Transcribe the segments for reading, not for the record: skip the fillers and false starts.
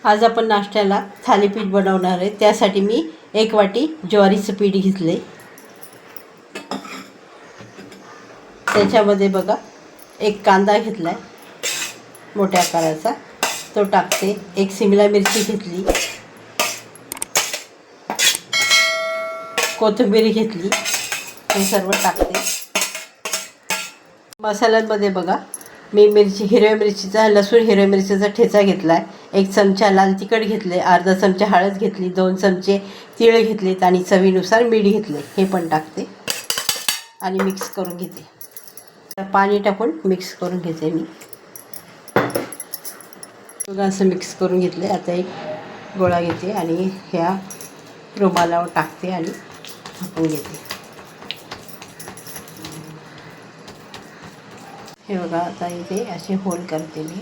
आज आपण नाश्त्याला थालीपीठ बनवणार आहे। त्यासाठी मी 1 वाटी ज्वारीचं पीठ घेतले। त्याच्यामध्ये बघा 1 कांदा घेतलाय मोठ्या आकाराचा, तो टाकते। 1 शिमला मिरची घेतली, कोथिंबीर घेतली, हे सर्व टाकते। मसाल्यांमध्ये बघा मी हिरव्या मिरचीचा, लसूण हिरव्या मिरचीचा ठेचा घेतलाय, 1 चमचा लाल तिखट घेतले, अर्धा चमचा हळद घेतली, 2 चमचे तीळ घेतलेत आणि चवीनुसार मीठ घेतले, हे पण टाकते आणि मिक्स करून घेते। पाणी टाकून मिक्स करून घेते मी। असं मिक्स करून घेतले। आता एक गोळा घेते आणि ह्या रुमालावर टाकते आणि झाकून घेते। हे बघा आता इथे असे होल करते मी।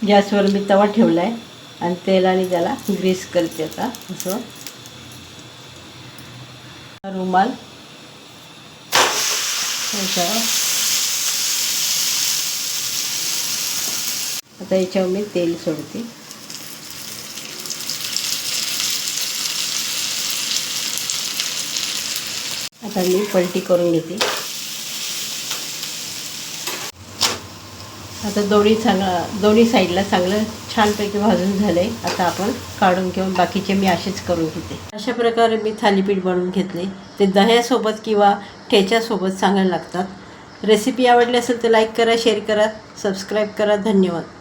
गॅसवर मी तवा ठेवला आहे आणि तेलाने त्याला ग्रीस करते। आता असं रुमाल आता याच्यावर मी तेल सोडते। आता मी पलटी करून घेते। आता दोन्ही साईडला चांगलं छानपैकी भाजून झाले। आता आपण काढून घेऊन बाकीचे मी असेच करून घेते। अशा प्रकारे मी थालीपीठ बनवून घेतले। ते दह्यासोबत किंवा ठेच्यासोबत चांगले लागतात। रेसिपी आवडली असेल तर लाईक करा, शेअर करा, सबस्क्राईब करा। धन्यवाद।